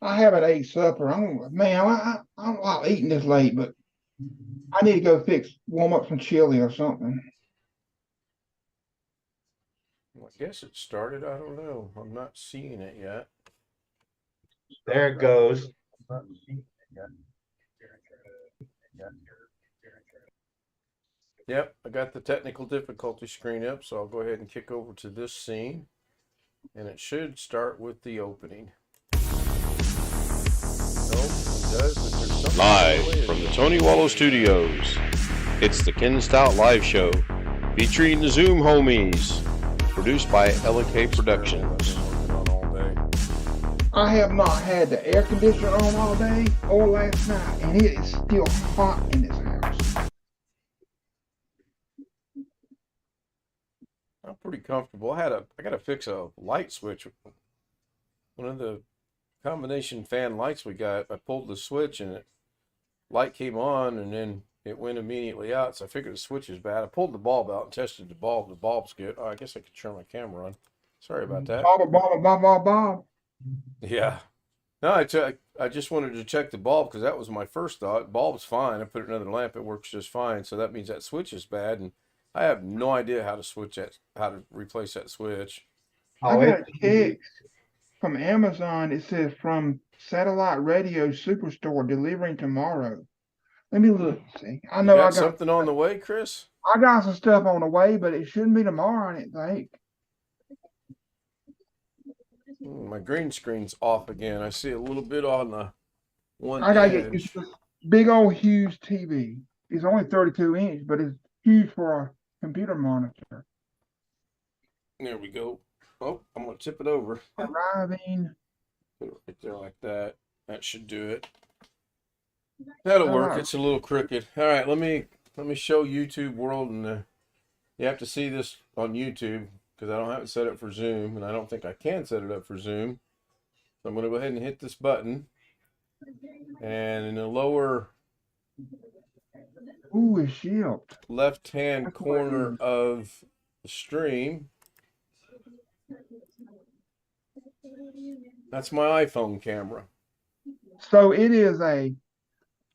I haven't ate supper. I don't like eating this late, but I need to go warm up some chili or something. I guess it started. I don't know. I'm not seeing it yet. There it goes. Yep, I got the technical difficulty screen up, so I'll go ahead and kick over to this scene, and it should start with the opening. Nope, it does, but there's something Live in the way from of the it. Tony Wallow Studios, it's the Ken Stout Live Show, featuring the Zoom homies, produced by LK Productions. I've been working on all day. I have not had the air conditioner on all day or last night, and it is still hot in this house. I'm pretty comfortable. I got to fix a light switch. One of the combination fan lights we got, I pulled the switch and light came on and then it went immediately out. So I figured the switch is bad. I pulled the bulb out and tested the bulb. The bulb's good. Oh, I guess I could turn my camera on. Sorry about that. Bob, Bob, Bob, Bob, Bob. Yeah. No, I just wanted to check the bulb because that was my first thought. Bulb's fine. I put another lamp. It works just fine. So that means that switch is bad. And I have no idea how to replace that switch. I Oh, got it, a text from Amazon. It says from Satellite Radio Superstore delivering tomorrow. Let me look. See, You got something on the way, Chris? I got some stuff on the way, but it shouldn't be tomorrow. I didn't think. My green screen's off again. I see a little bit on the one I gotta get edge. this big old huge TV. It's only 32 inch, but it's huge for a computer monitor. There we go. Oh, I'm gonna tip it over. Arriving. Put it right there like that. That should do it. That'll work. Alright. It's a little crooked. All right, let me show YouTube world, and you have to see this on YouTube because I don't have it set up for Zoom, and I don't think I can set it up for Zoom. So I'm gonna go ahead and hit this button, and in the lower Ooh, it's shipped. left-hand That's what it corner is. of the stream, that's my iPhone camera. So it is a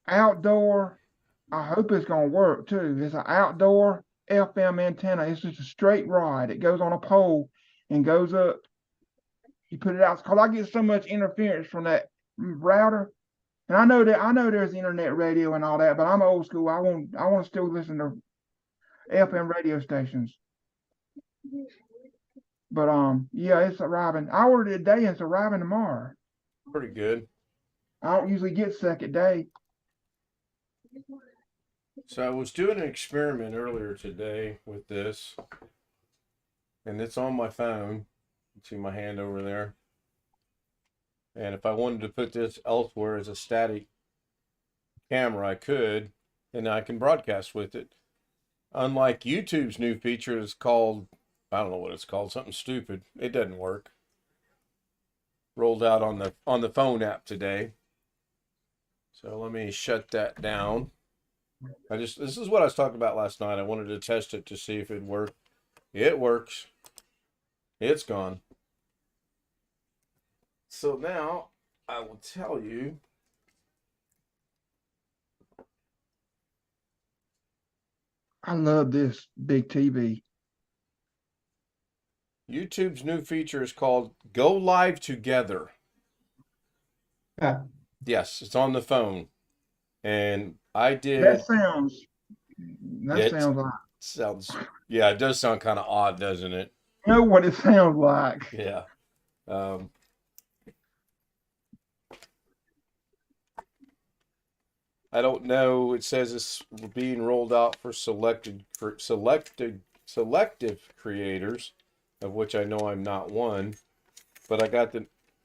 outdoor. I hope it's gonna work too. It's an outdoor FM antenna. It's just a straight rod. It goes on a pole and goes up. You put it out because I get so much interference from that router. And I know there's internet radio and all that, but I'm old school. I want to still listen to FM radio stations. But yeah, it's arriving. I ordered it today and it's arriving tomorrow. Pretty good. I don't usually get second day. So I was doing an experiment earlier today with this, and it's on my phone. See my hand over there. And if I wanted to put this elsewhere as a static camera, I could, and I can broadcast with it. Unlike YouTube's new feature is called, I don't know what it's called, something stupid. It doesn't work. Rolled out on the phone app today. So let me shut that down. This is what I was talking about last night. I wanted to test it to see if it worked. It works. It's gone. So now I will tell you. I love this big TV. YouTube's new feature is called Go Live Together. yeah. Yes, it's on the phone. And I That did. sounds that It sounds like sounds, yeah, it does sound kind of odd, doesn't it? you know what it sounds like. Yeah. Um, I don't know. It says it's being rolled out for selective creators, of which I know I'm not one. But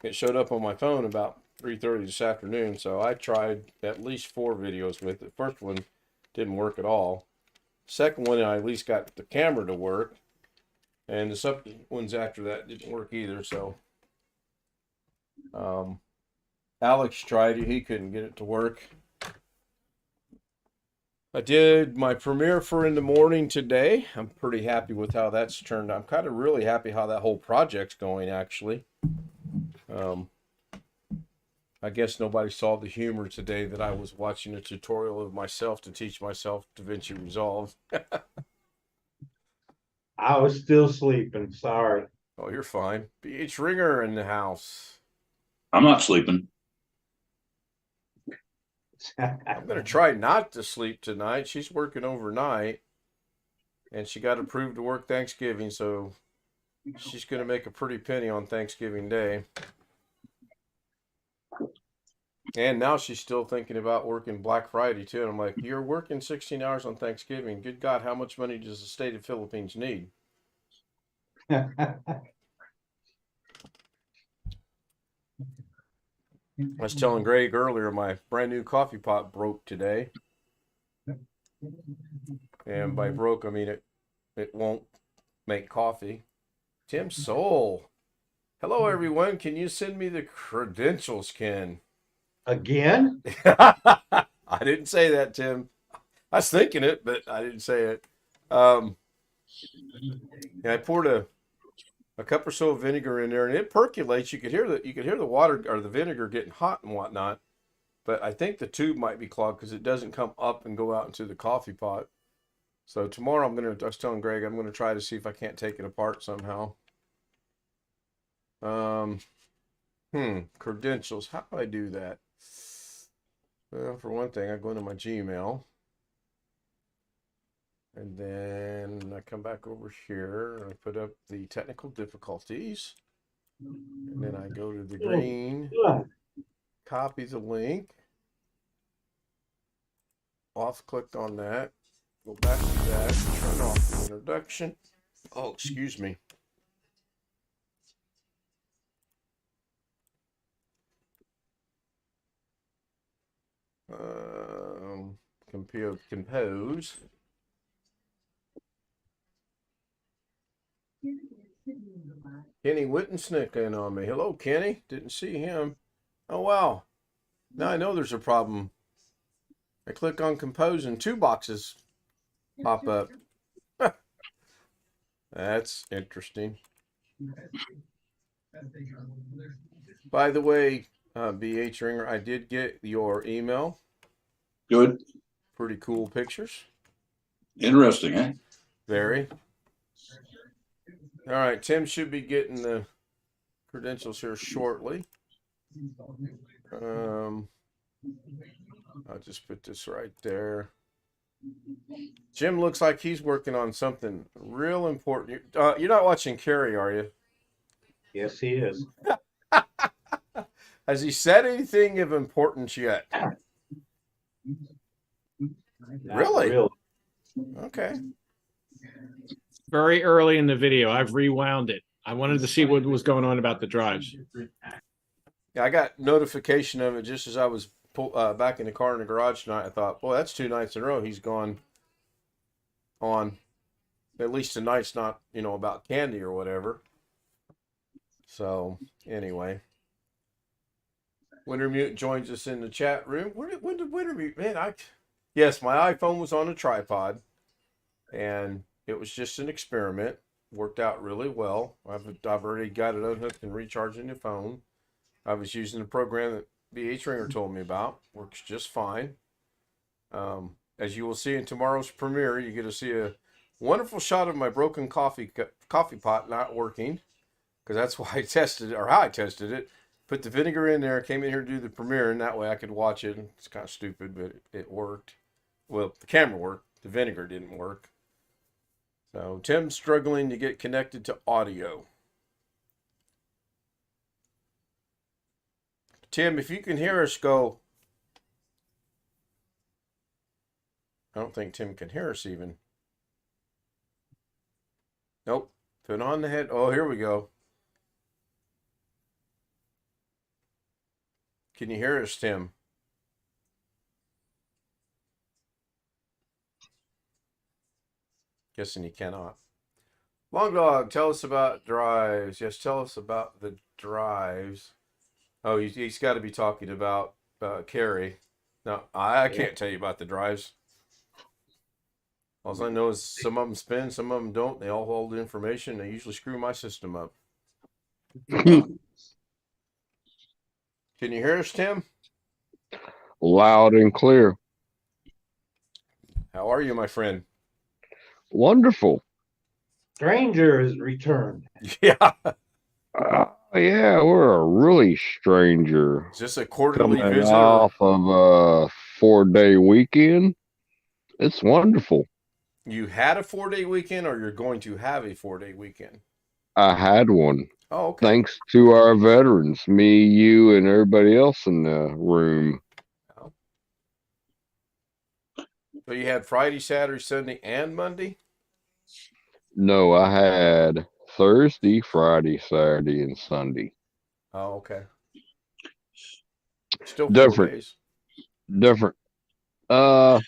it showed up on my phone about 3:30 this afternoon, so I tried at least 4 videos with it. First one didn't work at all. Second one, I at least got the camera to work, and the subsequent ones after that didn't work either. So, Alex tried it; he couldn't get it to work. I did my premiere for in the morning today. I'm pretty happy with how that's turned out. I'm kind of really happy how that whole project's going, actually. Um, I guess nobody saw the humor today that I was watching a tutorial of myself to teach myself DaVinci Resolve. I was still sleeping. Sorry. Oh, you're fine. BH Ringer in the house. I'm not sleeping. I'm going to try not to sleep tonight. She's working overnight, and she got approved to work Thanksgiving, so she's going to make a pretty penny on Thanksgiving Day. And now she's still thinking about working Black Friday, too. And I'm like, you're working 16 hours on Thanksgiving. Good God, how much money does the state of Philippines need? I was telling Greg earlier, my brand new coffee pot broke today. And by broke, I mean it won't make coffee. Tim Soul. Hello, everyone. Can you send me the credentials, Ken? Again? I didn't say that, Tim. I was thinking it, but I didn't say it. And I poured a cup or so of vinegar in there, and it percolates. You could hear the water or the vinegar getting hot and whatnot. But I think the tube might be clogged because it doesn't come up and go out into the coffee pot. So tomorrow I was telling Greg I'm gonna try to see if I can't take it apart somehow. Credentials. How do I do that? Well, for one thing, I go into my Gmail. And then I come back over here and I put up the technical difficulties. And then I go to the green, copy the link, click on that, go back to that, turn off the introduction. Oh, excuse me. Compose. Kenny Wittensnick in on me. Hello, Kenny. Didn't see him. Oh, wow. Now I know there's a problem. I click on compose and 2 boxes pop up. That's interesting. By the way, BH Ringer, I did get your email. Good. Pretty cool pictures. Interesting, eh? Very. All right, Tim should be getting the credentials here shortly. I'll just put this right there. Jim looks like he's working on something real important. You're not watching Carrie, are you? Yes, he is. Has he said anything of importance yet? Really? Okay. Very early in the video. I've rewound it. I wanted to see what was going on about the drives. Yeah, I got notification of it just as I was back in the car in the garage tonight. I thought, boy, that's 2 nights in a row he's gone on. At least tonight's not, about candy or whatever. So, anyway. Wintermute joins us in the chat room. When did Wintermute, man, yes, my iPhone was on a tripod, and it was just an experiment. Worked out really well. I've already got it unhooked and recharging the phone. I was using the program that BH Ringer told me about. Works just fine. As you will see in tomorrow's premiere, you get to see a wonderful shot of my broken coffee pot not working, because that's why I tested it, or how I tested it. Put the vinegar in there, came in here to do the premiere, and that way I could watch it. It's kind of stupid, but it worked. Well, the camera worked. The vinegar didn't work. So Tim's struggling to get connected to audio. Tim, if you can hear us, go. I don't think Tim can hear us even. Nope. Put on the head. Oh, here we go. Can you hear us, Tim? Guessing you cannot. Long Dog, tell us about drives. Yes, tell us about the drives. Oh, he's got to be talking about Carrie. No, I can't tell you about the drives. All I know is some of them spin, some of them don't. They all hold the information. They usually screw my system up. Can you hear us, Tim? Loud and clear. How are you, my friend? Wonderful. Stranger is returned. Yeah. Yeah, we're a really stranger Is this a quarterly coming visit? off of a 4-day weekend. It's wonderful. You had a 4-day weekend, or you're going to have a 4-day weekend? I had one. Oh, okay. Thanks to our veterans, me, you, and everybody else in the room. So you had Friday, Saturday, Sunday, and Monday? No, I had Thursday, Friday, Saturday, and Sunday. Oh, okay. Still 4 Different. days. Different. I'm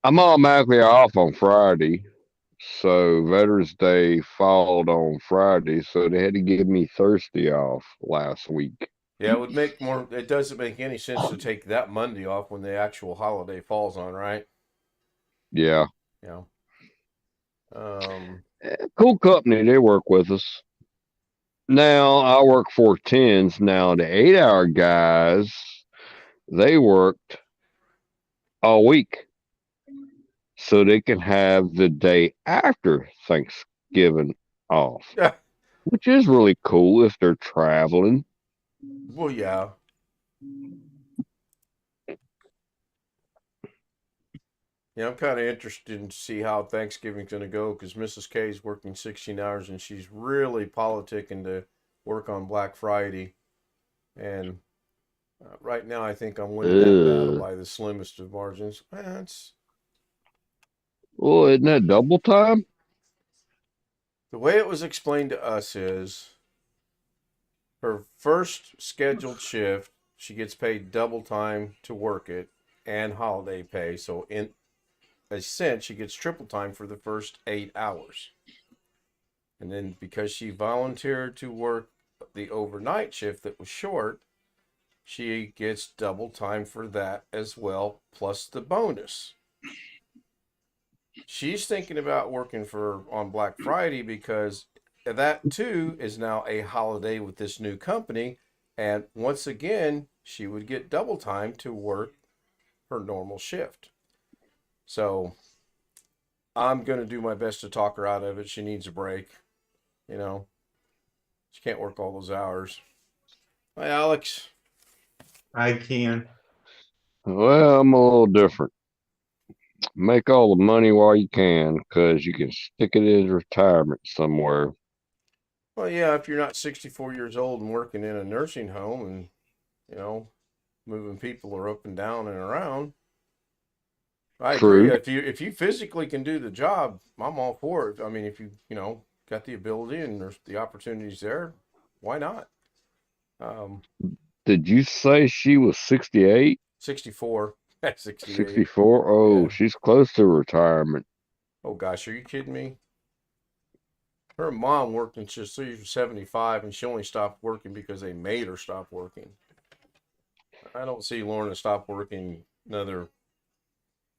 automatically off on Friday. So Veterans Day followed on Friday, so they had to give me Thursday off last week. Yeah, it doesn't make any sense to take that Monday off when the actual holiday falls on, right? Yeah. Yeah. Cool company, they work with us. Now I work 4 10s. Now the 8-hour guys, they worked all week. So they can have the day after Thanksgiving off. Yeah. Which is really cool if they're traveling. Well, yeah. Yeah, I'm kind of interested to see how Thanksgiving's going to go because Mrs. K is working 16 hours and she's really politicking to work on Black Friday. And right now, I think I'm winning that battle by the slimmest of margins. Well, isn't that double time? The way it was explained to us is her first scheduled shift, she gets paid double time to work it and holiday pay. So in a sense, she gets triple time for the first 8 hours. And then because she volunteered to work the overnight shift that was short, she gets double time for that as well, plus the bonus. She's thinking about working on Black Friday because that too is now a holiday with this new company. And once again, she would get double time to work her normal shift. So I'm going to do my best to talk her out of it. She needs a break. You know, she can't work all those hours. Hi, Alex. I can. Well, I'm a little different. Make all the money while you can, because you can stick it in retirement somewhere. Well, yeah, if you're not 64 years old and working in a nursing home and, moving people are up and down and around. I agree. If you physically can do the job, I'm all for it. I mean, if you got the ability and there's the opportunities there, why not? Did you say she was 68? 64. 68. 64? Oh, yeah. She's close to retirement. Oh gosh, are you kidding me? Her mom worked until she was 75 and she only stopped working because they made her stop working. I don't see Lorna stop working another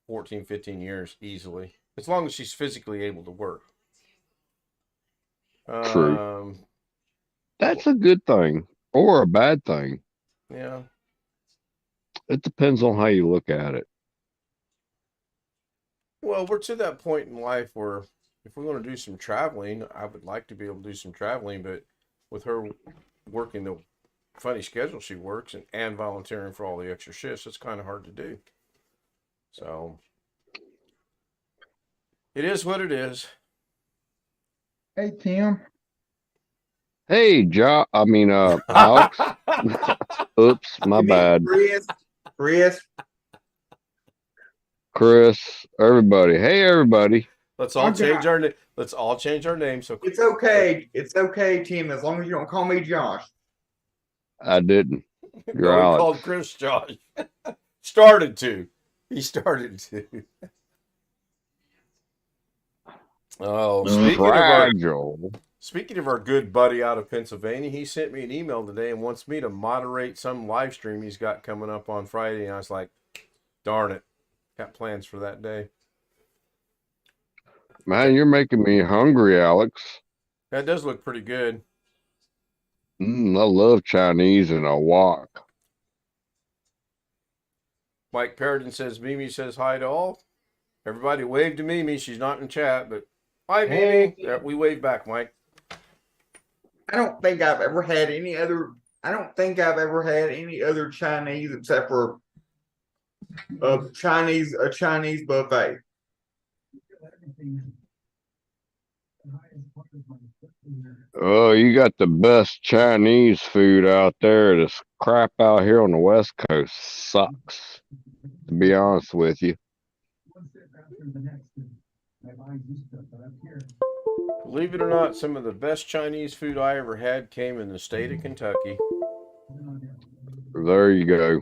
14, 15 years easily, as long as she's physically able to work. True. That's a good thing or a bad thing. Yeah. It depends on how you look at it. Well, we're to that point in life where if we want to do some traveling, I would like to be able to do some traveling, but with her working the funny schedule she works and volunteering for all the extra shifts, it's kind of hard to do. So it is what it is. Hey, Tim. Hey, Alex. Oops, my bad. Chris, everybody. Hey, everybody. Let's all change our names. So It's okay. It's okay, Tim, as long as you don't call me Josh. I didn't. You're no, he Alex. called Chris Josh. Started to. He started to. Oh, speaking of our good buddy out of Pennsylvania, he sent me an email today and wants me to moderate some live stream he's got coming up on Friday. And I was like, darn it. Got plans for that day. Man, you're making me hungry, Alex. That does look pretty good. I love Chinese and a wok. Mike Paradin says Mimi says hi to all. Everybody wave to Mimi. She's not in chat, but hi, Hey. Mimi. Yeah, we wave back, Mike. I don't think I've ever had any other. I don't think I've ever had any other Chinese except for a Chinese buffet. Oh, you got the best Chinese food out there. This crap out here on the West Coast sucks, to be honest with you. Believe it or not, some of the best Chinese food I ever had came in the state of Kentucky. There you go.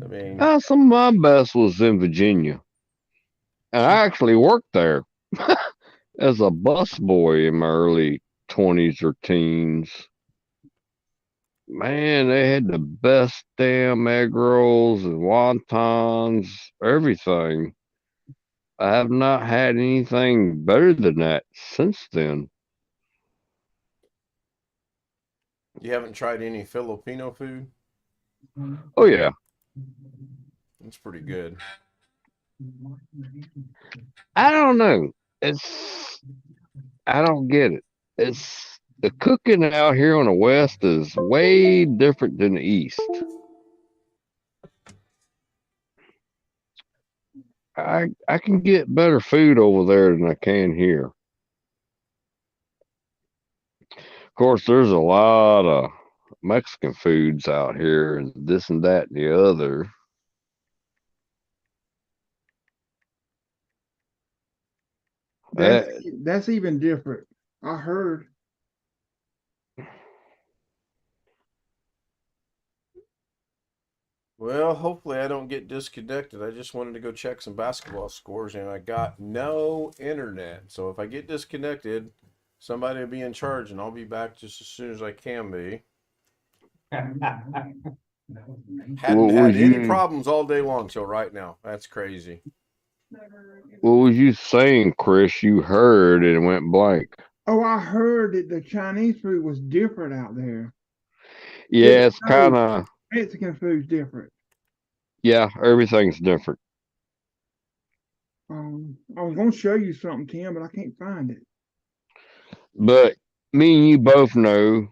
I mean, Some of my best was in Virginia. And I actually worked there as a busboy in my early 20s or teens. Man, they had the best damn egg rolls and wontons, everything. I have not had anything better than that since then. you haven't tried any Filipino food? Oh, yeah. It's pretty good. I don't know. I don't get it. The cooking out here on the West is way different than the East. I can get better food over there than I can here. Of course, there's a lot of Mexican foods out here, and this and that and the other. That's even different. I heard. Well, hopefully I don't get disconnected. I just wanted to go check some basketball scores, and I got no internet. So if I get disconnected, somebody will be in charge, and I'll be back just as soon as I can be. Hadn't had any problems all day long till right now. That's crazy. What was you saying, Chris? You heard and it went blank. Oh, I heard that the Chinese food was different out there. Yeah, it's kind of. Mexican food's different. Yeah, everything's different. I was gonna show you something, Tim, but I can't find it. But me and you both know,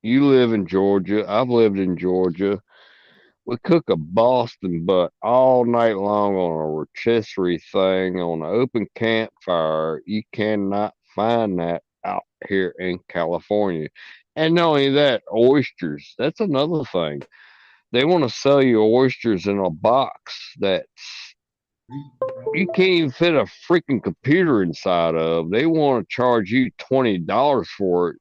you live in Georgia. I've lived in Georgia. We cook a Boston butt all night long on a rotisserie thing on an open campfire. You cannot find that out here in California. And not only that, oysters. That's another thing. They want to sell you oysters in a box that you can't even fit a freaking computer inside of. They want to charge you $20 for it.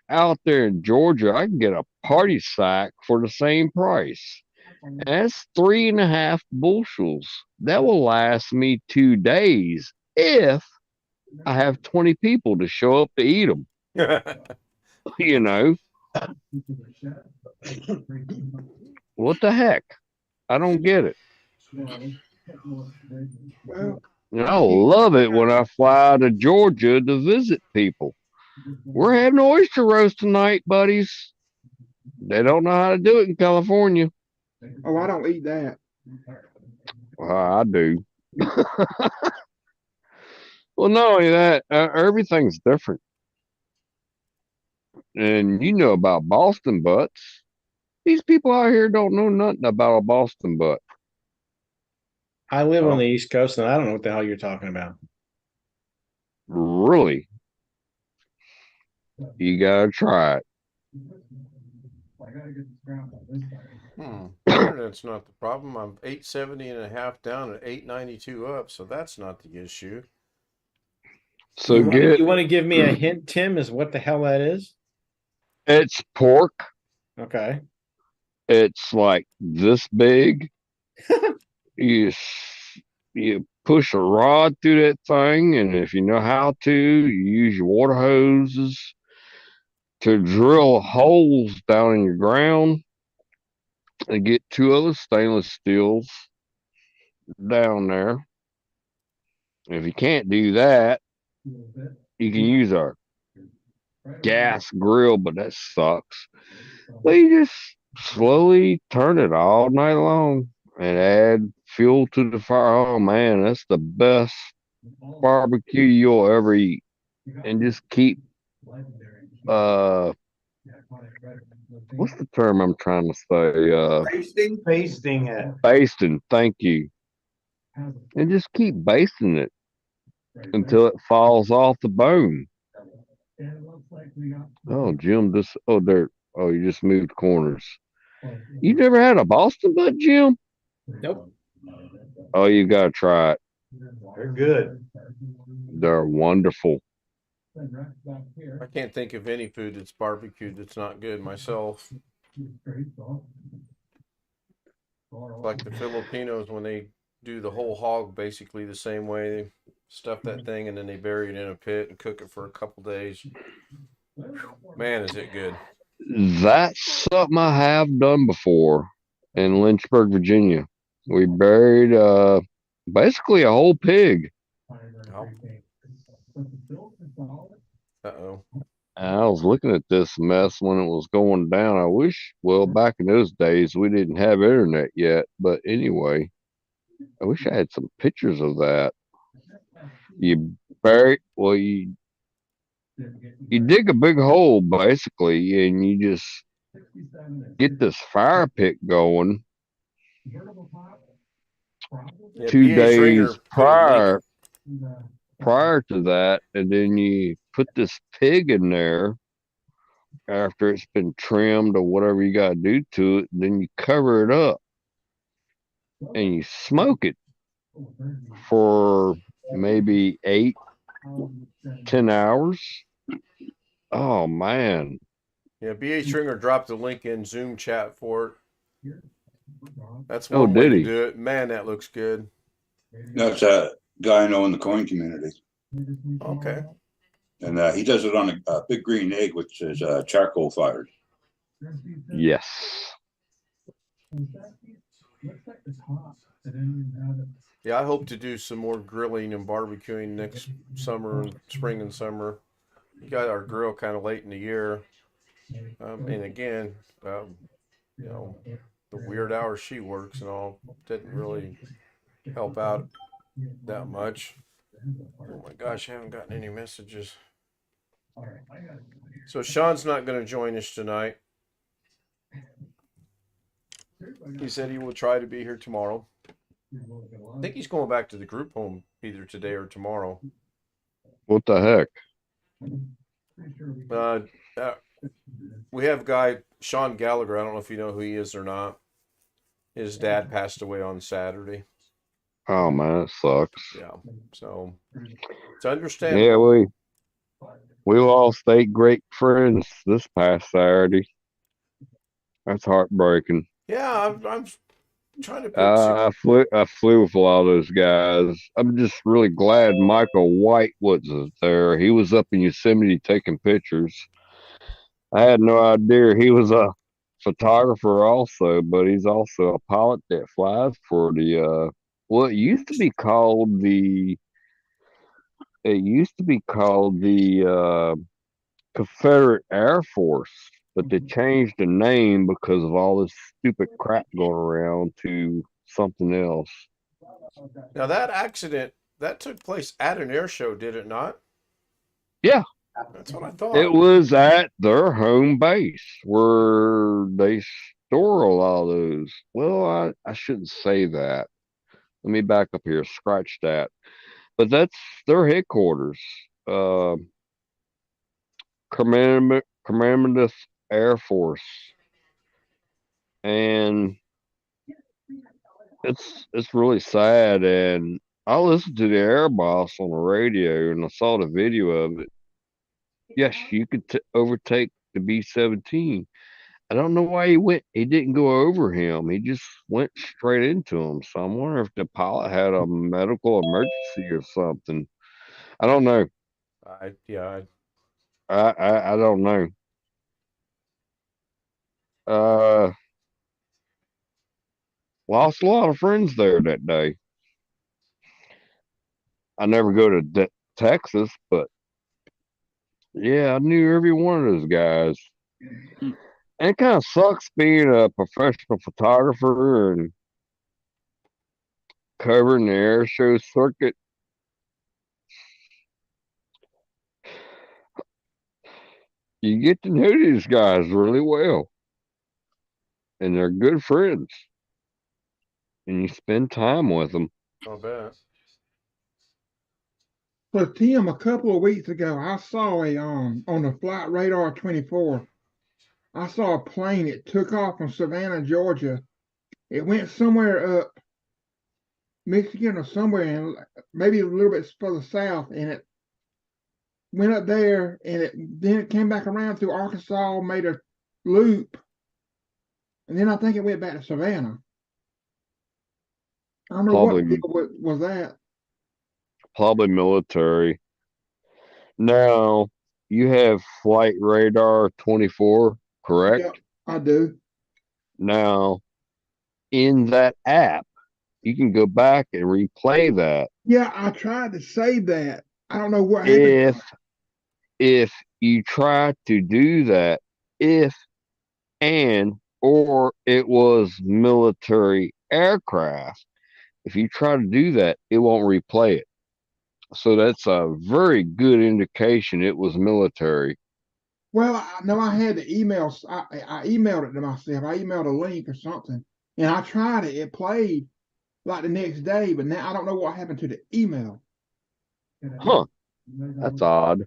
Out there in Georgia, I can get a party sack for the same price. And that's 3.5 bushels. That will last me 2 days if I have 20 people to show up to eat them. You know? What the heck? I don't get it. Well, I'll love it when I fly to Georgia to visit people. We're having oyster roast tonight, buddies. They don't know how to do it in California. oh, I don't eat that. Well, I do. Well, not only that, everything's different. And you know about Boston butts. These people out here don't know nothing about a Boston butt. I live on the East Coast, and I don't know what the hell you're talking about. Really? You gotta try it. Internet's not the problem. I'm 870.5 down and 892 up, so that's not the issue. So you want to give me a hint, Tim, as what the hell that is? It's pork. Okay. It's like this big. you push a rod through that thing, and if you know how to, you use your water hoses to drill holes down in your ground and get 2 other stainless steels down there. If you can't do that, you can use a gas grill, but that sucks. But you just slowly turn it all night long and add fuel to the fire. Oh man, that's the best barbecue you'll ever eat. And just keep uh what's the term I'm trying to say? Pasting it. Basting, thank you. And just keep basting it until it falls off the bone. Oh, Jim, this you just moved corners. You never had a Boston butt, Jim? Nope. Oh, you gotta try it. They're good. They're wonderful. I can't think of any food that's barbecued that's not good myself. Like the Filipinos, when they do the whole hog basically the same way, they stuff that thing and then they bury it in a pit and cook it for a couple days. Man, is it good. That's something I have done before in Lynchburg, Virginia. We buried basically a whole pig. Oh. Uh-oh. I was looking at this mess when it was going down. I wish, well, back in those days, we didn't have internet yet. But anyway, I wish I had some pictures of that. You you dig a big hole basically, and you just get this fire pit going. Yeah, 2 B.H. days Ringer put a link. prior to that, and then you put this pig in there after it's been trimmed or whatever you got to do to it. Then you cover it up and you smoke it for maybe 8-10 hours. Oh man. Yeah, B.H. Ringer dropped the link in Zoom chat for it. That's Oh, one way did to he? do it. Man, that looks good. That's a guy I know in the coin community. Okay. And he does it on a big green egg, which is charcoal fired. Yes. Yeah, I hope to do some more grilling and barbecuing next summer, spring and summer. We got our grill kind of late in the year. And again, you know, the weird hours she works and all didn't really help out that much. Oh my gosh, I haven't gotten any messages. So Sean's not going to join us tonight. He said he will try to be here tomorrow. I think he's going back to the group home either today or tomorrow. What the heck? We have a guy, Sean Gallagher. I don't know if you know who he is or not. His dad passed away on Saturday. Oh man, it sucks. Yeah, so it's understandable. Yeah, we lost 8 great friends this past Saturday. That's heartbreaking. Yeah, I'm trying to put some. I flew with a lot of those guys. I'm just really glad Michael White wasn't there. He was up in Yosemite taking pictures. I had no idea he was a photographer also, but he's also a pilot that flies for the it used to be called the Confederate Air Force, but they changed the name because of all this stupid crap going around to something else. Now that accident that took place at an air show, did it not? Yeah. That's what I thought. It was at their home base where they store a lot of those. Well, I shouldn't say that. Let me back up here. Scratch that. But that's their headquarters. Commandant Air Force. And it's really sad. And I listened to the air boss on the radio and I saw the video of it. Yes, you could overtake the B-17. I don't know why he didn't go over him. He just went straight into him. So I'm wondering if the pilot had a medical emergency or something. I don't know. I don't know. Lost a lot of friends there that day. I never go to Texas, but yeah, I knew every one of those guys. it kind of sucks being a professional photographer and covering the air show circuit. You get to know these guys really well, and they're good friends, and you spend time with them. I bet. So Tim, a couple of weeks ago, I saw a on the Flight Radar 24. I saw a plane. It took off from Savannah, Georgia. It went somewhere up Michigan or somewhere, and maybe a little bit further south, and it went up there, and then it came back around through Arkansas, made a loop, and then I think it went back to Savannah. I don't know what Probably, deal was that. probably military. Now, you have Flight Radar 24, correct? Yeah, I do. Now, in that app, you can go back and replay that. Yeah, I tried to save that. I don't know what happened. If you try to do that, if and or it was military aircraft, if you try to do that, it won't replay it. So that's a very good indication it was military. Well, I know I had the emails. I emailed it to myself. I emailed a link or something, and I tried it. It played like the next day, but now I don't know what happened to the email. Huh. That's odd.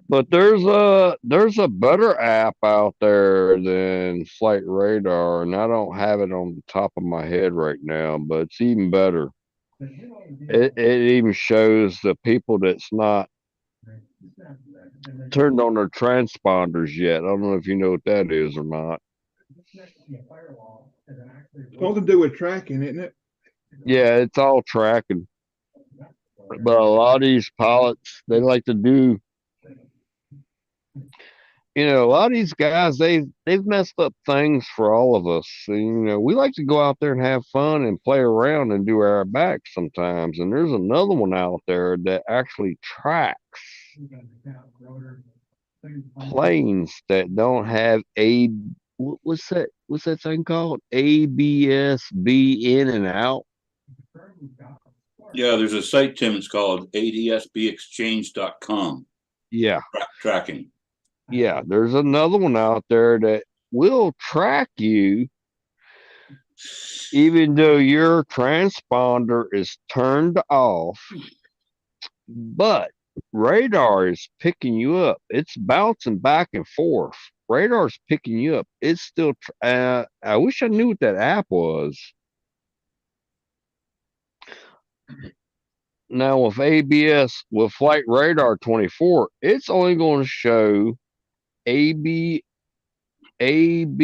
But there's a better app out there than Flight Radar, and I don't have it on the top of my head right now, but it's even better. It even shows the people that's not turned on their transponders yet. I don't know if you know what that is or not. Something to do with tracking, isn't it? Yeah, it's all tracking. But a lot of these pilots, they like to do, a lot of these guys, they've messed up things for all of us. And, we like to go out there and have fun and play around and do our backs sometimes. And there's another one out there that actually tracks planes that don't have what's that thing called? ABSB in and out. Yeah, there's a site, Tim, it's called adsbexchange.com. Yeah. Tracking. Yeah, there's another one out there that will track you even though your transponder is turned off, but radar is picking you up. It's bouncing back and forth. Radar's picking you up. It's still, I wish I knew what that app was. Now with with Flight Radar 24, it's only going to show ABDS in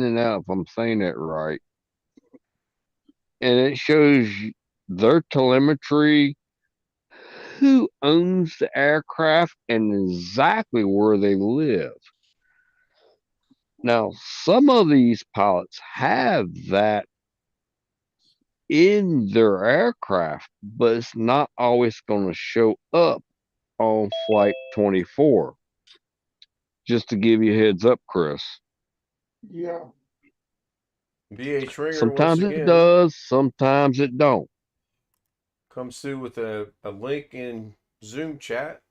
and out, if I'm saying that right. And it shows their telemetry, who owns the aircraft, and exactly where they live. Now, some of these pilots have that in their aircraft, but it's not always going to show up on Flight 24. Just to give you a heads up, Chris. Yeah. BH Ringer Sometimes once it again does, sometimes it don't. comes through with a link in Zoom chat.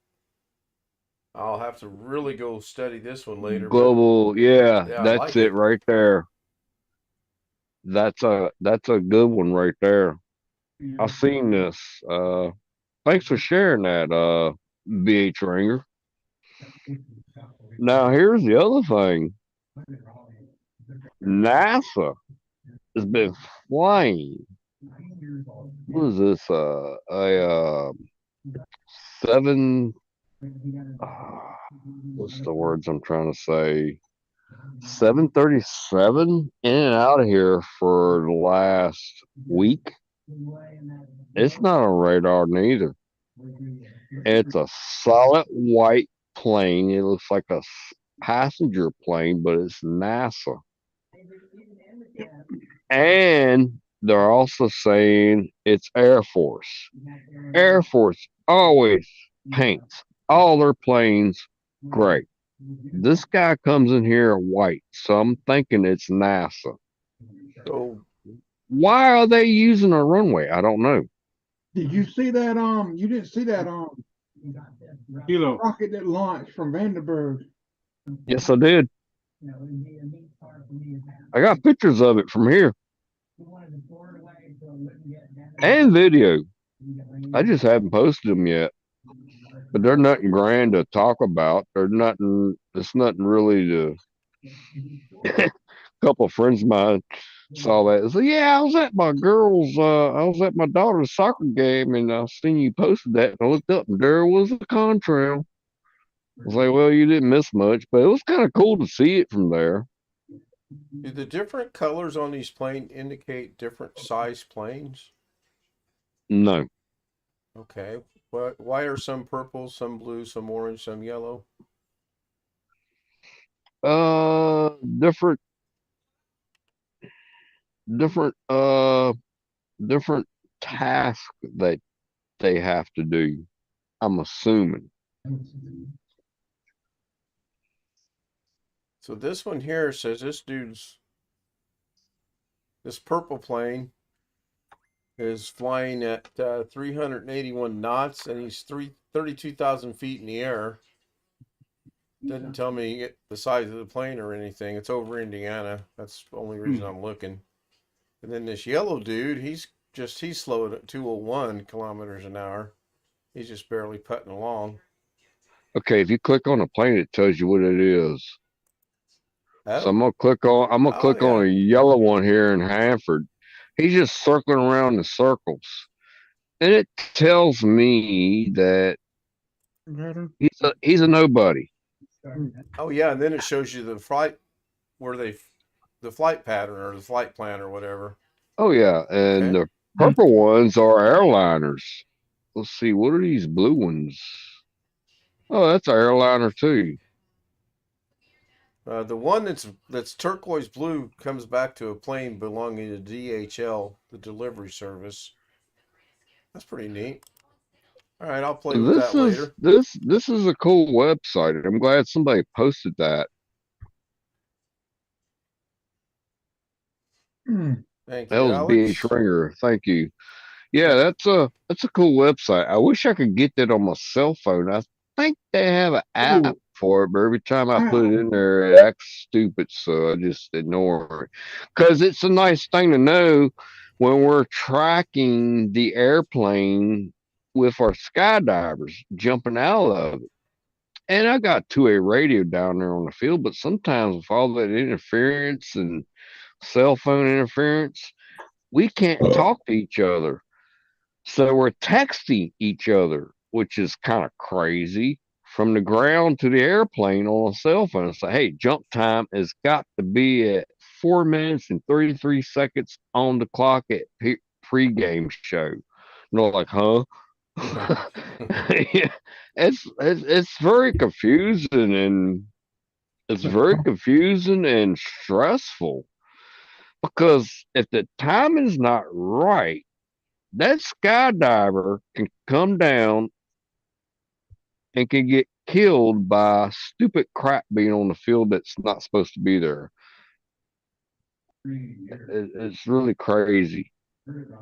I'll have to really go study this one later. Global, yeah, yeah, I that's like it it. right there. That's a good one right there. I've seen this. Thanks for sharing that, BH Ringer. Now here's the other thing. NASA has been flying. What is this? A seven. What's the words I'm trying to say? 737 in and out of here for the last week. It's not on radar neither. It's a solid white plane. It looks like a passenger plane, but it's NASA. And they're also saying it's Air Force. Air Force always paints all their planes gray. This guy comes in here white, so I'm thinking it's NASA. So Why are they using a runway? I don't know. Did you see that? You didn't see that Kilo. rocket that launched from Vandenberg. Yes, I did. I got pictures of it from here and video. I just haven't posted them yet. But they're nothing grand to talk about. They're nothing. It's nothing really to. A couple of friends of mine saw that. They said, "Yeah, I was at my girls. I was at my daughter's soccer game, and I seen you posted that. And I looked up, and there was a contrail." I was like, "Well, you didn't miss much, but it was kind of cool to see it from there." do the different colors on these planes indicate different size planes? No, Okay. Why are some purple, some blue, some orange, some yellow? different, different, different tasks that they have to do. I'm assuming. So this one here says this purple plane is flying at 381 knots, and he's 32,000 feet in the air. Didn't tell me the size of the plane or anything. It's over Indiana. That's the only reason I'm looking. And then this yellow dude, he's slow at 201 kilometers an hour. He's just barely putting along. Okay, if you click on a plane, it tells you what it is. So I'm Oh, gonna click on yeah. a yellow one here in Hanford. He's just circling around in circles. And it tells me that he's a nobody. Oh, yeah. And then it shows you the flight the flight pattern or the flight plan or whatever. Oh yeah, and Okay. the purple ones are airliners. Let's see, what are these blue ones? Oh, that's an airliner too. The one that's turquoise blue comes back to a plane belonging to DHL, the delivery service. That's pretty neat. All right, I'll play with that later. This is a cool website. I'm glad somebody posted that. Thank That you, was B.H. Alex. Ringer. Thank you. Yeah, that's a cool website. I wish I could get that on my cell phone. I think they have an app for it, but every time I put it in there, it acts stupid, so I just ignore it. Because it's a nice thing to know when we're tracking the airplane with our skydivers jumping out of it. And I got 2A radio down there on the field, but sometimes with all that interference and cell phone interference, we can't talk to each other. So we're texting each other, which is kind of crazy, from the ground to the airplane on a cell phone. Say, hey, jump time has got to be at 4 minutes and 33 seconds on the clock at pregame show. And they're like, huh? Yeah, it's very confusing and stressful because if the timing's not right, that skydiver can come down and can get killed by stupid crap being on the field that's not supposed to be there. It's really crazy.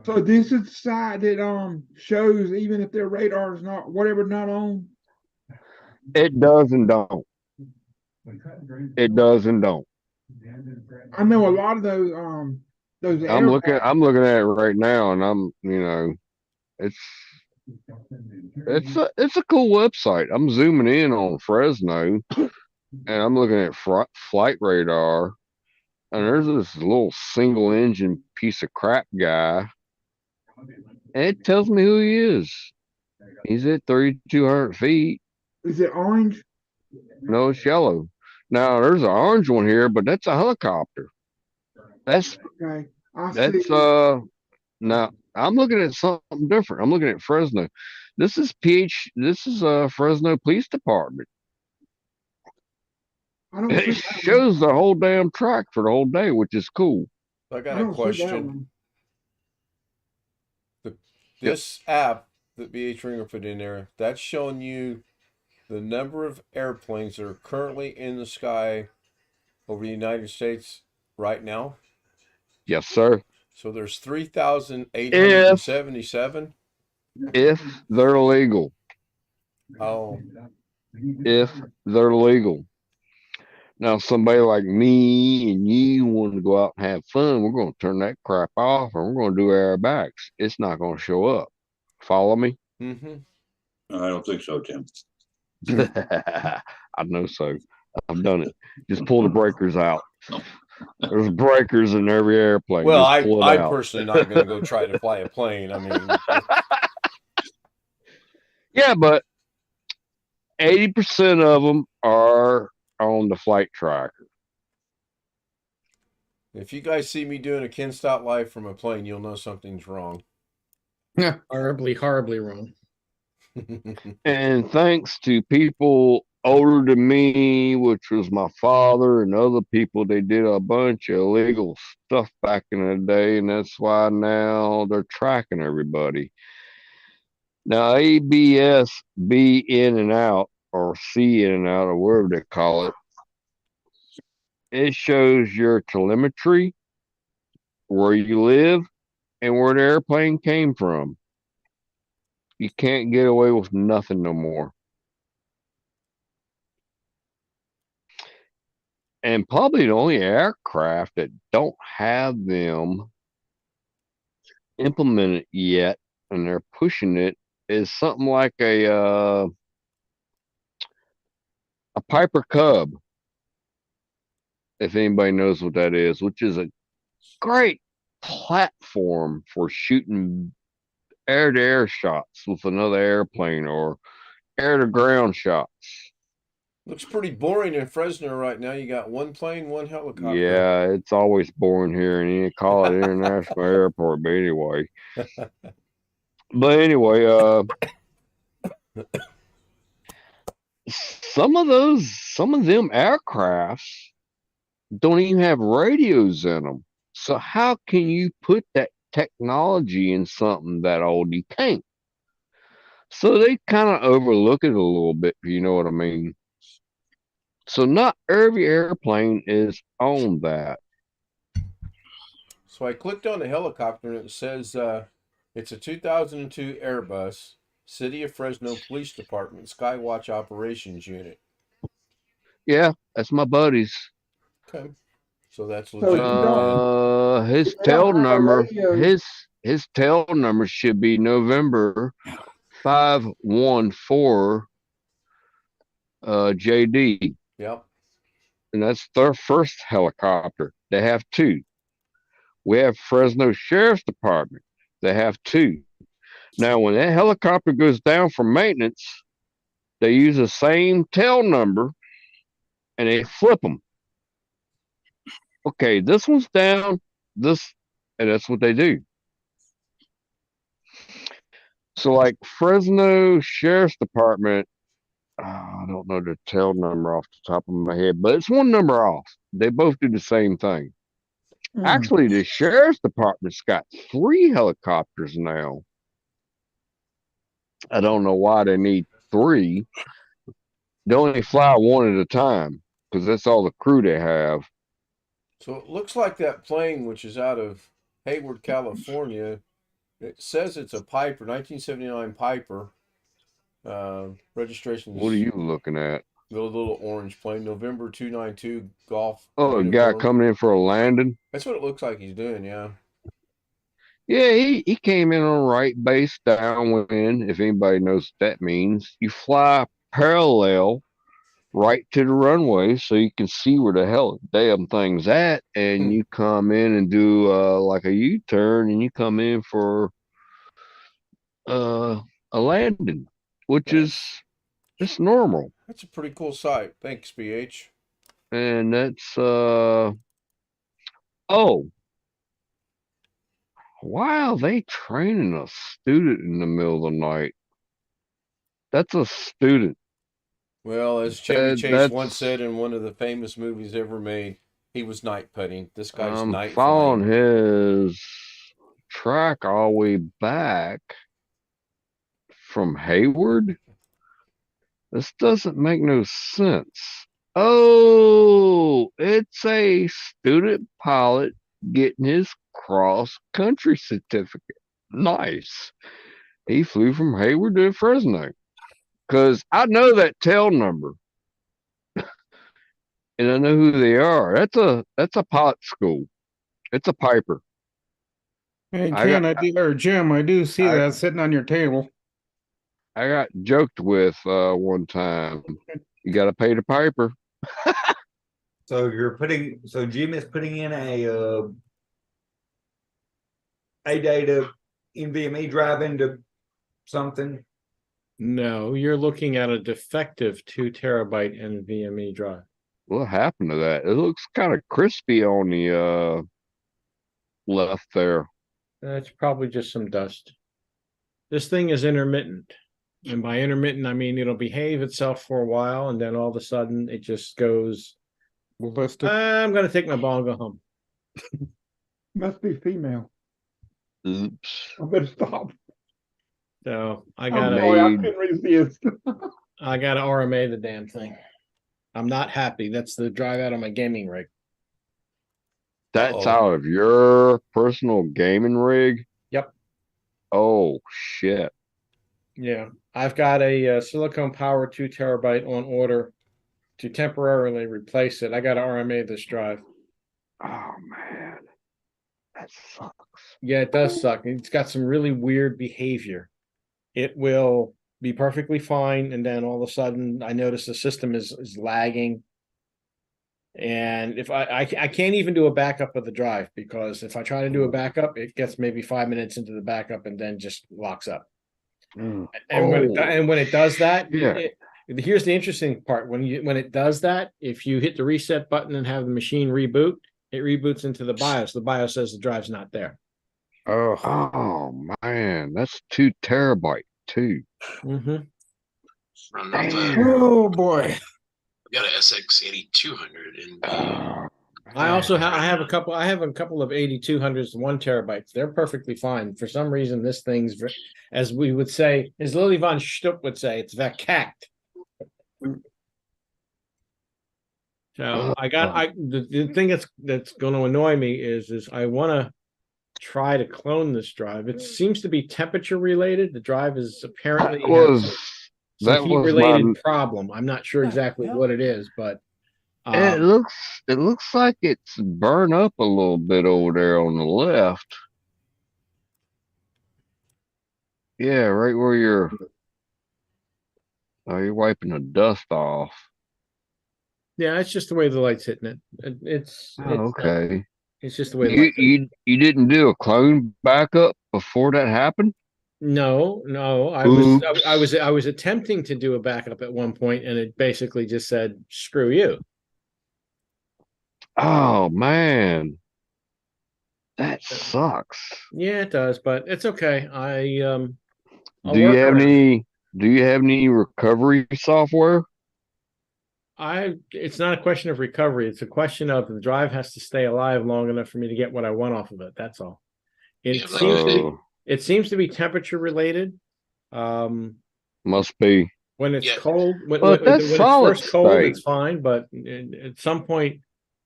So this is the side that shows even if their radar is not whatever not on. It does and don't. It does and don't. I know a lot of those I'm looking at it right now, and it's it's a cool website. I'm zooming in on Fresno, and I'm looking at flight radar, and there's this little single engine piece of crap guy, and it tells me who he is. He's at 3,200 feet. Is it orange? No, it's yellow. Now there's an orange one here, but that's a helicopter. That's Okay. that's now I'm looking at something different. I'm looking at Fresno. This is Fresno Police Department. I don't It see that shows the whole damn track for the whole day, which is cool. I I got a don't see that question. one. This app that BH Ringer put in there, that's showing you the number of airplanes that are currently in the sky over the United States right now. Yes, sir. So there's If 3,877. if they're legal. Oh, If they're legal. Now, somebody like me and you want to go out and have fun, we're going to turn that crap off and we're going to do aerobatics. It's not going to show up. Follow me? mm-hmm. I don't think so, Tim. I know so. I've done it. Just pull the breakers out. There's breakers in every airplane. Well, Just pull it I'm out. personally not going to go try to fly a plane. I mean, Yeah, but 80% of them are on the flight tracker. if you guys see me doing a Ken Stout live from a plane, you'll know something's wrong. Horribly, horribly wrong. And thanks to people older than me, which was my father and other people, they did a bunch of illegal stuff back in the day, and that's why now they're tracking everybody. Now, ABS, B in and out, or C in and out, or whatever they call it, it shows your telemetry, where you live, and where the airplane came from. You can't get away with nothing no more. And probably the only aircraft that don't have them implemented yet, and they're pushing it, is something like a Piper Cub, if anybody knows what that is, which is a great platform for shooting air-to-air shots with another airplane or air-to-ground shots. Looks pretty boring in Fresno right now. You got one plane, one helicopter. Yeah, it's always boring here, and you call it international airport, but anyway. But anyway, some of them aircrafts don't even have radios in them. So how can you put that technology in something that old? You can't. So they kind of overlook it a little bit, if you know what I mean. So not every airplane is on that. So I clicked on the helicopter and it says it's a 2002 Airbus, City of Fresno Police Department Skywatch Operations Unit. Yeah, that's my buddy's. Okay. So that's So legitimate. His they don't tail have a number, radio. his tail number should be November 514 JD. Yep. And that's their first helicopter. They have two. We have Fresno Sheriff's Department. They have two. Now, when that helicopter goes down for maintenance, they use the same tail number and they flip them. Okay, this one's down, and that's what they do. So, like Fresno Sheriff's Department, I don't know the tail number off the top of my head, but it's one number off. They both do the same thing. Actually, the Sheriff's Department's got 3 helicopters now. I don't know why they need 3. They only fly one at a time because that's all the crew they have. So it looks like that plane, which is out of Hayward, California, it says it's a Piper, 1979 Piper. Registration. What are you looking at? The little orange plane, November 292 Golf. Oh, a guy coming in for a landing? That's what it looks like he's doing, yeah. Yeah, he came in on right base downwind, if anybody knows what that means. You fly parallel right to the runway so you can see where the hell damn thing's at, and you come in and do like a U-turn, and you come in for a landing, which is it's normal. That's a pretty cool sight. Thanks, BH. And that's why are they training a student in the middle of the night? That's a student. Well, as Chevy Chase once said in one of the famous movies ever made, he was night putting. This guy's night following flying. his track all the way back from Hayward? This doesn't make no sense. Oh, it's a student pilot getting his cross-country certificate. Nice. He flew from Hayward to Fresno. Because I know that tail number. And I know who they are. That's a pilot school. It's a Piper. Hey, I Ken, got or Jim, I do see I- that sitting on your table. I got joked with one time. You gotta pay the Piper. So Jim is putting in a data NVMe drive into something. No, you're looking at a defective 2 terabyte NVMe drive. What happened to that? It looks kind of crispy on the left there. That's probably just some dust. This thing is intermittent. And by intermittent, I mean it'll behave itself for a while, and then all of a sudden it just goes, Ballistic. I'm going to take my ball and go home. Must be female. Oops. I better stop. So I I'm got sorry, I made- couldn't resist. I got to RMA the damn thing. I'm not happy. That's the drive out of my gaming rig. That's Uh-oh. out of your personal gaming rig? Yep. Oh, shit. Yeah. I've got a silicone power 2 terabyte on order to temporarily replace it. I got to RMA this drive. Oh, man. That sucks. Yeah, it does suck. It's got some really weird behavior. It will be perfectly fine, and then all of a sudden I notice the system is lagging. And if I can't even do a backup of the drive, because if I try to do a backup, it gets maybe 5 minutes into the backup and then just locks up. Mm. And when it does that, Yeah. here's the interesting part. When it does that, if you hit the reset button and have the machine reboot, it reboots into the BIOS. The BIOS says the drive's not there. Oh, man. That's 2 terabyte, too. Mm-hmm. Running off Damn. Oh boy. I've got a SX 8200 and Oh, I also man. I have a couple of 8200s, 1 terabytes. They're perfectly fine. For some reason, this thing's, as we would say, as Lily von Stupp would say, it's verkackt. So the thing that's going to annoy me is I want to try to clone this drive. It seems to be temperature related. The drive is apparently some heat related problem. I'm not sure exactly what it is, but it looks like it's burned up a little bit over there on the left. Yeah, right where you're wiping the dust off. yeah, it's just the way the light's hitting it. It's Okay. It's just the way the light's hitting it. You didn't do a clone backup before that happened? No, I was attempting to do a backup at one point, and it basically just said, "Screw you." Oh man, that sucks. Yeah, it does, but it's okay. I'll Do you work have around it. any recovery software? It's not a question of recovery. It's a question of the drive has to stay alive long enough for me to get what I want off of it. That's all. It seems to be temperature related. Must be. When it's Yeah. cold, when that's it's solid first cold, state. it's fine. But at some point,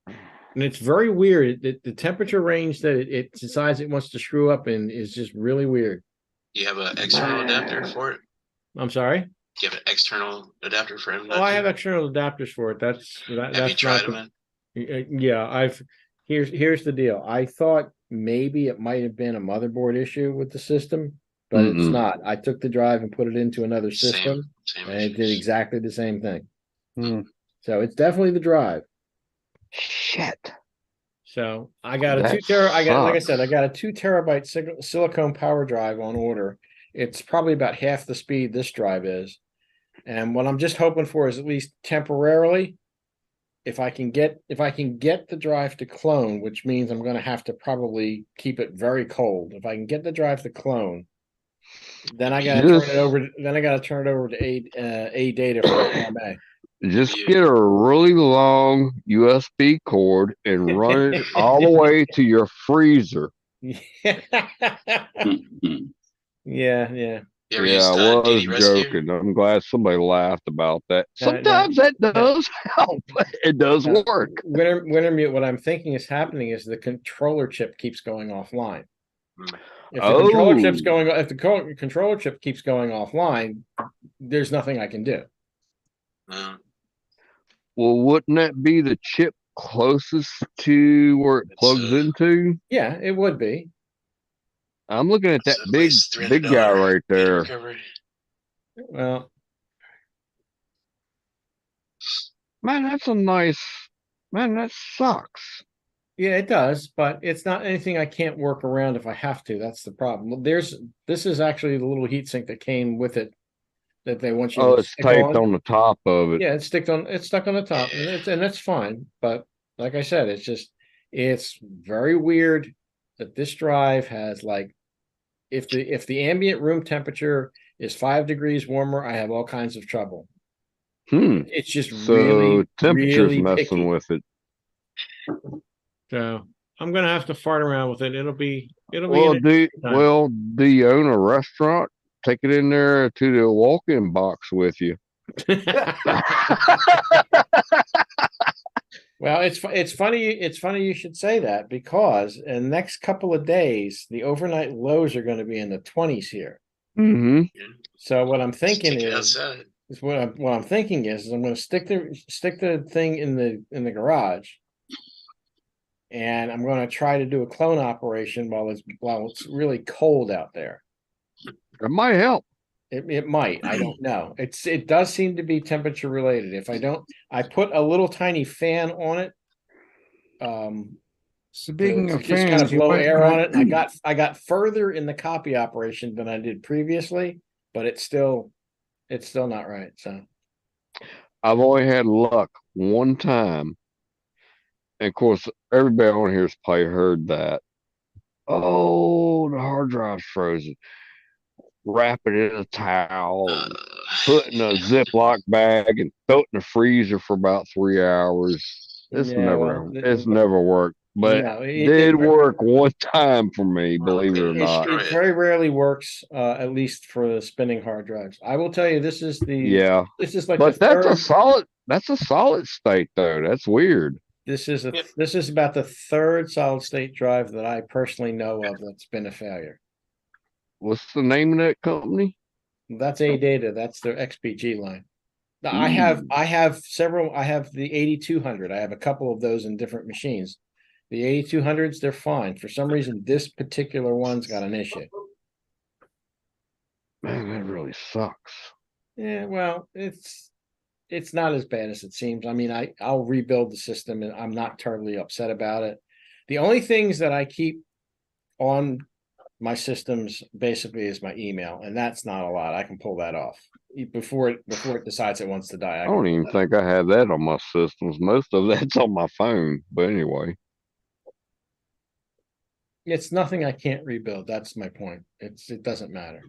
and it's very weird. The temperature range that it decides it wants to screw up in is just really weird. you have an external adapter for it. I'm sorry. Do you have an external adapter for him? Oh, I have external adapters for it. Have you tried them? Yeah, here's the deal. I thought maybe it might have been a motherboard issue with the system, but it's not. I took the drive and put it into another system, Same and it did issues. exactly the same thing. Hmm. So it's definitely the drive. Shit. So I got a That 2 tera. Like I sucks. said, I got a 2 terabyte silicone power drive on order. It's probably about half the speed this drive is, and what I'm just hoping for is at least temporarily, if I can get the drive to clone, which means I'm going to have to probably keep it very cold. If I can get the drive to clone, then I got to turn it over. Then I got to turn it over to a data for RMA. Just Yeah. get a really long USB cord and run it all the way to your freezer. Mhm. Yeah. Yeah, You ever Yeah, used I was DD Rescue? joking. I'm glad somebody laughed about that. No, Sometimes that does help. It does work. Wintermute, what I'm thinking is happening is the controller chip keeps going offline. Hmm. If the controller chip's Oh. going, if the controller chip keeps going offline, there's nothing I can do. Uh, Well, wouldn't that be the chip closest to where it It's, plugs into? Yeah, it would be. I'm looking at that it's a big nice big guy $300 right data there. recovery. Well, Man, that's a nice man, that sucks. yeah, it does, but it's not anything I can't work around if I have to. That's the problem. This is actually the little heat sink that came with it that they want you Oh, to it's stick taped on. on the top of it. Yeah, it's stuck on the top, and that's fine. But like I said, it's very weird that this drive has like if the ambient room temperature is 5 degrees warmer, I have all kinds of trouble. It's just So really, temperature's really messing picky. with it. So I'm gonna have to fart around with it. It'll be Well, an do time. do you own a restaurant? Take it in there to the walk-in box with you. Well, it's funny you should say that because in the next couple of days, the overnight lows are going to be in the 20s here. Mm-hmm. So what I'm thinking Stick it is outside. what I'm thinking is I'm going to stick the thing in the garage, and I'm going to try to do a clone operation while it's really cold out there. It might help. It might. I don't know. It does seem to be temperature related. If I don't, I put a little tiny fan on it. Speaking To of just kind of fans, you blow might air on want it. And I got further in the copy operation than I did previously, but it's still not right. So I've only had luck one time. And of course, everybody on here's probably heard that. Oh, the hard drive's frozen. Wrap it in a towel, Uh, put in a Ziploc bag, and throw it in the freezer for about 3 hours. yeah, well, It's never worked, but no, did work one time for me, believe it or okay, not. destroy it it. very rarely works. At least for the spinning hard drives. I will tell you, this is Yeah, like the but that's a third. solid state though. That's weird. This is Yep. this is about the third solid state drive that I personally know of that's been a failure. What's the name of that company? That's A-Data. That's their XPG line. Now, Ooh. I have several. I have the 8200. I have a couple of those in different machines. The 8200s, they're fine. For some reason, this particular one's got an issue. Man, that really sucks. Yeah, well, it's not as bad as it seems. I mean, I'll rebuild the system, and I'm not terribly upset about it. The only things that I keep on my systems basically is my email, and that's not a lot. I can pull that off before it decides it wants to die. I don't even think I have that on my systems. Most of that's on my phone. But anyway. It's nothing I can't rebuild. That's my point. It doesn't matter.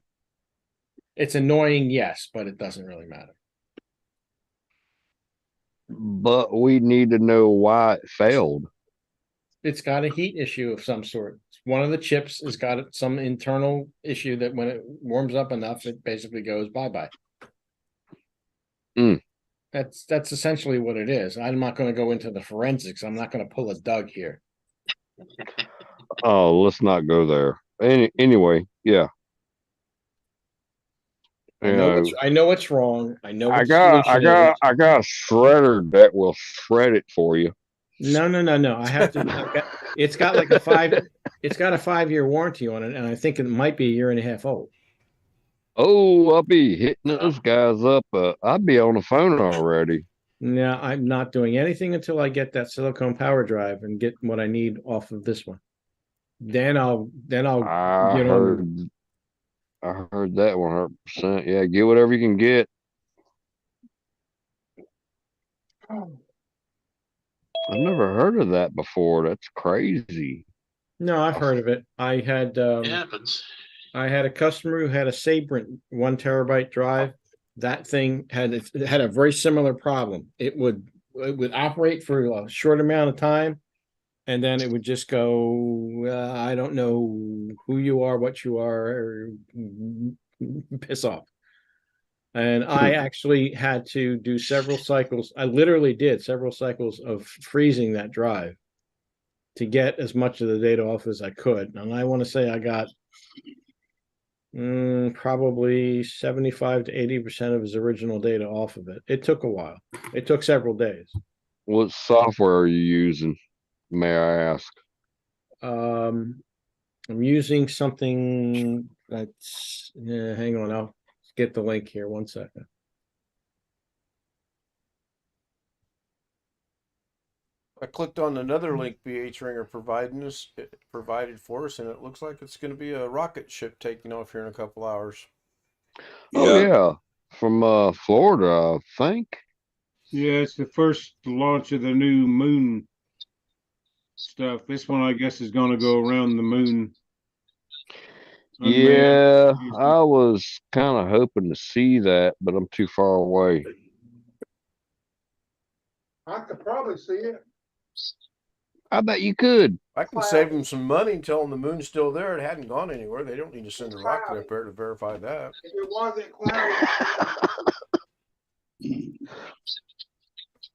It's annoying, yes, but it doesn't really matter. But we need to know why it failed. It's got a heat issue of some sort. One of the chips has got some internal issue that when it warms up enough, it basically goes bye-bye. That's essentially what it is. I'm not going to go into the forensics. I'm not going to pull a Doug here. Oh, let's not go there. Anyway, yeah. I know what's wrong. I know what I got a shredder that will shred it for you. No. I have to. It's got like a 5-year warranty on it, and I think it might be a year and a half old. Oh, I'll be hitting those guys up. I'll be on the phone already. No, I'm not doing anything until I get that silicone power drive and get what I need off of this one. Then I'll I get heard that 100%. Yeah, get whatever you can get. I've never heard of that before. That's crazy. No, I've heard of it. It happens. I had a customer who had a Sabrent 1 terabyte drive. That thing had a very similar problem. It would operate for a short amount of time, and then it would just go. I don't know who you are, what you are. piss off. And I actually had to do several cycles. I literally did several cycles of freezing that drive to get as much of the data off as I could. And I want to say I got probably 75 to 80% of his original data off of it. It took a while. It took several days. What software are you using? May I ask? I'm using something that's hang on, I'll get the link here. 1 second. I clicked on another link BH Ringer provided for us, and it looks like it's going to be a rocket ship taking off here in a couple hours. Oh yeah, from Florida, I think. Yeah, it's the first launch of the new moon stuff. This one, I guess, is going to go around the moon. Yeah, I was kind of hoping to see that, but I'm too far away. I could probably see it. I bet you could. I can save them some money and tell them the moon's still there. It hadn't gone anywhere. They don't need to send a rocket up there to verify that. If it wasn't cloudy.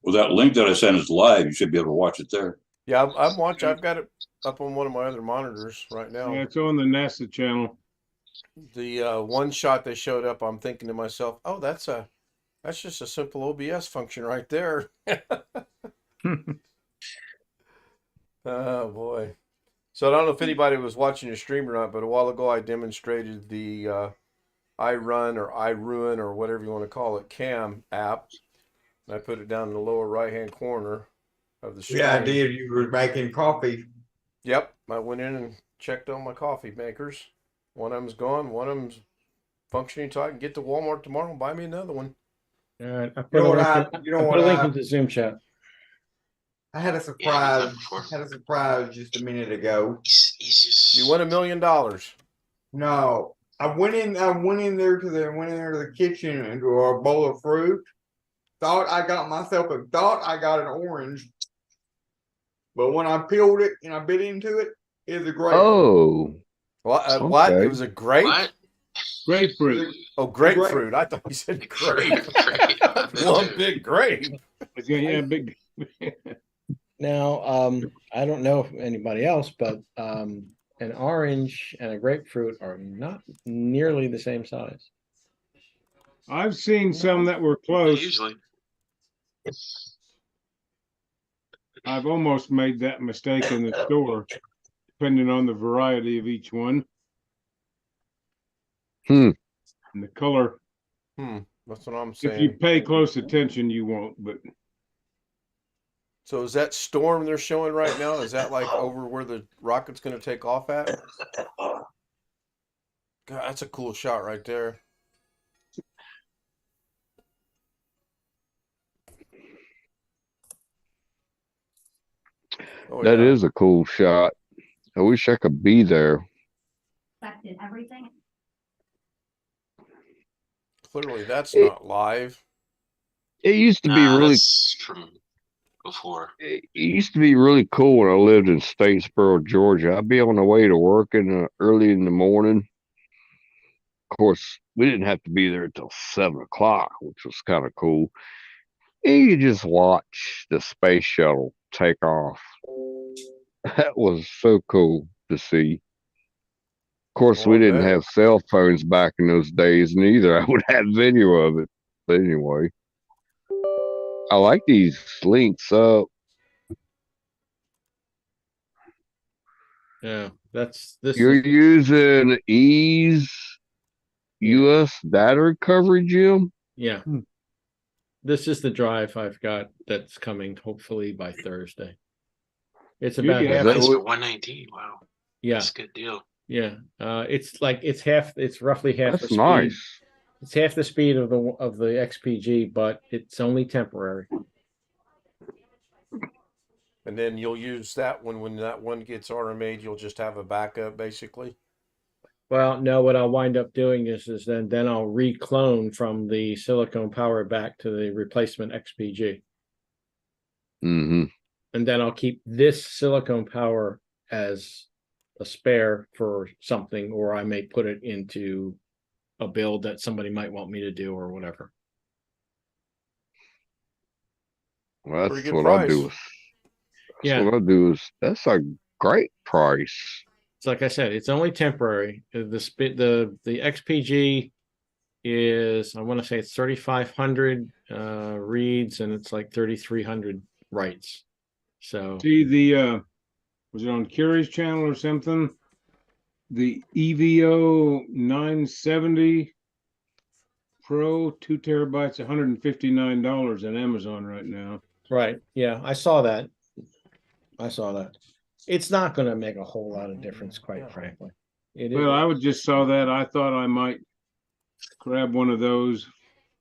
Well, that link that I sent is live. You should be able to watch it there. Yeah, I'm watching. I've got it up on one of my other monitors right now. Yeah, it's on the NASA channel. The one shot they showed up, I'm thinking to myself, oh, that's just a simple OBS function right there. Oh boy. So I don't know if anybody was watching the stream or not, but a while ago I demonstrated the iRun or iRuin or whatever you want to call it cam app. And I put it down in the lower right hand corner of the stream. Yeah, I did. You were making coffee. Yep. I went in and checked on my coffee makers. One of them's gone. One of them's functioning so I can get to Walmart tomorrow and buy me another one. All right. I put a link into Zoom chat. I had a surprise. Just a minute ago. You won $1 million. No, I went in there to the kitchen and to a bowl of fruit. Thought I got an orange, but when I peeled it and I bit into it, it was a grape. Oh, what? What? Okay. It was a grape. What? Grapefruit. Oh, grapefruit. I thought you said grape. One big grape. Yeah, big. Now, I don't know if anybody else, but an orange and a grapefruit are not nearly the same size. I've seen some that were close. Usually. I've almost made that mistake in the store, depending on the variety of each one. And the color. That's what I'm saying. If you pay close attention, you won't, but. So is that storm they're showing right now? Is that like over where the rocket's going to take off at? God, that's a cool shot right there. Oh, that is a cool shot. I wish I could be there. Everything. Clearly, that's not live. It used to be really from before. It used to be really cool when I lived in Statesboro, Georgia. I'd be on the way to work early in the morning. Of course, we didn't have to be there until 7 o'clock, which was kind of cool. And you just watch the space shuttle take off. That was so cool to see. Of course, we didn't have cell phones back in those days, neither. I would have video of it. But anyway, I like these links up. Yeah, You're using Ease US data recovery, Jim? Yeah. This is the drive I've got that's coming hopefully by Thursday. It's about That's for 119. Wow. Yeah. That's a good deal. Yeah. It's roughly half That's the speed. nice. It's half the speed of the XPG, but it's only temporary. And then you'll use that one when that one gets RMA'd, you'll just have a backup basically. Well, no, what I'll wind up doing is then I'll reclone from the silicone power back to the replacement XPG. Mm-hmm. And then I'll keep this silicone power as a spare for something, or I may put it into a build that somebody might want me to do or whatever. Well, Pretty that's good what I do. price. Yeah. What I do is that's a great price. It's like I said, it's only temporary. The XPG is, I want to say it's 3,500 reads, and it's like 3,300 writes. So See was it on Curie's channel or something? The EVO 970 Pro 2 terabytes, $159 on Amazon right now. right, yeah, I saw that. It's not going to make a whole lot of difference, quite frankly. Well, I just saw that. I thought I might grab one of those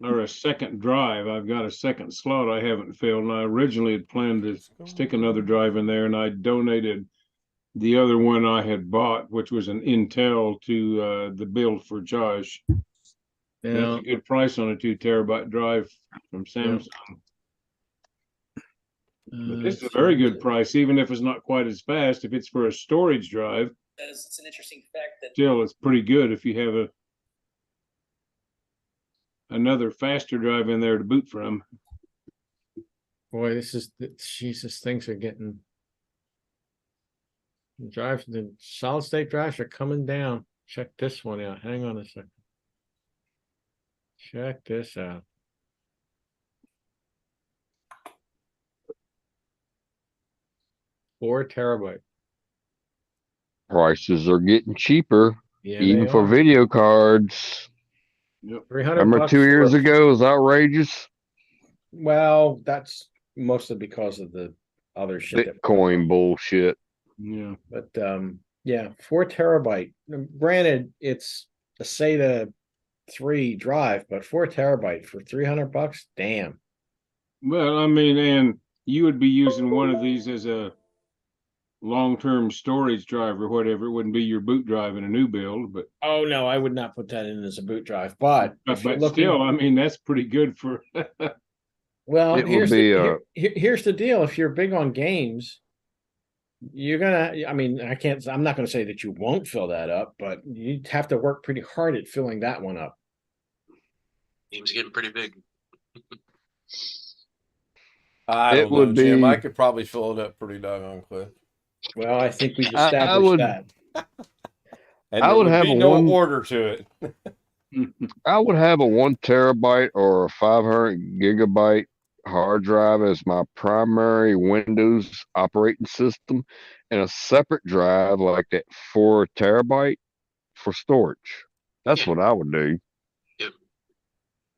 or a second drive. I've got a second slot I haven't filled, and I originally had planned to stick another drive in there, and I donated the other one I had bought, which was an Intel, to the build for Josh. That's a good price on a 2 terabyte drive from Samsung. But this is a very good price, even if it's not quite as fast. If it's for a storage drive, it's an interesting fact that still it's pretty good if you have another faster drive in there to boot from. Boy, Jesus, things are getting. The solid state drives are coming down. Check this one out. Hang on a second. Check this out. Four terabyte. Prices are getting cheaper, Yeah, even they for are. video cards. Yep. 300 Remember bucks 2 years for- ago was outrageous. Well, that's mostly because of the other shit. Bitcoin bullshit. Yeah. But yeah, 4 terabyte. Granted, it's a SATA 3 drive, but 4 terabyte for 300 bucks. Damn. Well, I mean, and you would be using one of these as a long-term storage drive or whatever. It wouldn't be your boot drive in a new build, but Oh no, I would not put that in as a boot drive. But if you're looking, still, I mean, that's pretty good for. well, It would be here's the deal. If you're big on games, you're gonna. I mean, I'm not gonna say that you won't fill that up, but you have to work pretty hard at filling that one up. Game's getting pretty big. I It don't know, would Jim. be- I could probably fill it up pretty doggone quick. Well, I think we've I established would- that. And I there would would have be a no one- order to it. I would have a 1 terabyte or a 500 gigabyte hard drive as my primary Windows operating system, and a separate drive like that 4 terabyte for storage. That's Yeah. what I would do.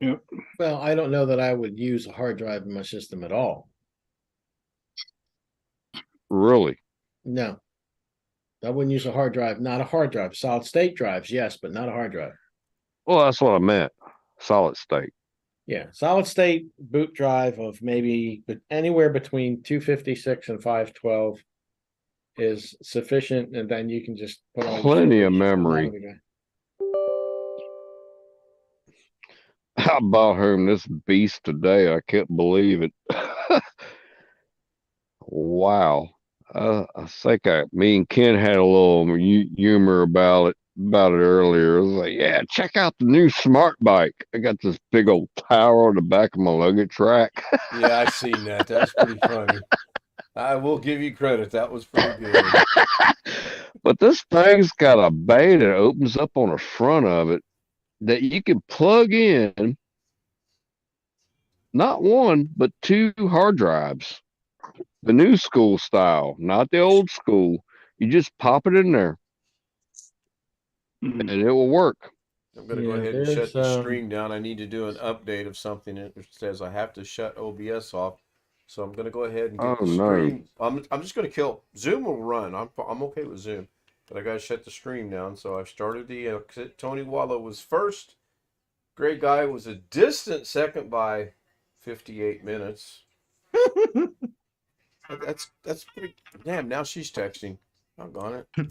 Yep. Well, I don't know that I would use a hard drive in my system at all. Really. No. I wouldn't use a hard drive, not a hard drive. Solid state drives, yes, but not a hard drive. Well, that's what I meant. Solid state. Yeah, solid state boot drive of maybe anywhere between 256 and 512 is sufficient, and then you can just put all your Plenty of storage memory. out of the- I bought home this beast today. I can't believe it. Wow. I think me and Ken had a little humor about it earlier. It was like, yeah, check out the new smart bike. I got this big old tower on the back of my luggage rack. Yeah, I've seen that. That's pretty funny. I will give you credit. That was pretty good. But this thing's got a bay that opens up on the front of it that you can plug in not one, but 2 hard drives. The new school style, not the old school. You just pop it in there and it will work. I'm going to go Yeah, ahead and there's, shut the stream down. I need to do an update of something that says I have to shut OBS off. So I'm going to go ahead and get Oh, the no. stream. I'm just going to kill. Zoom will run. I'm okay with Zoom. But I got to shut the stream down. So I've started the exit. Tony Wallow was first. Great guy was a distant second by 58 minutes. That's pretty damn. Now she's texting. Doggone it.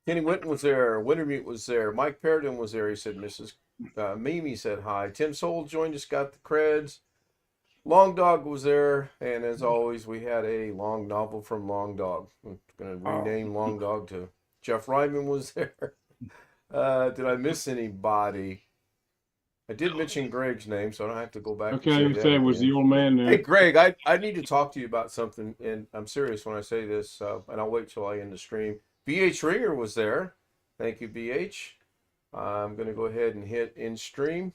Kenny Winton was there. Wintermute was there. Mike Perriton was there. He said Mrs. Mimi said hi. Tim Soul joined us. Got the creds. Long Dog was there, and as always, we had a long novel from Long Dog. I'm gonna rename Long Dog to Jeff Ryman was there. Did I miss anybody? I did mention Greg's name, so I don't have to go back. Okay, and I say was that saying, was again. the old man Hey, there? Greg, I need to talk to you about something, and I'm serious when I say this, and I'll wait till I end the stream. BH Ringer was there. Thank you, BH. I'm going to go ahead and hit in stream.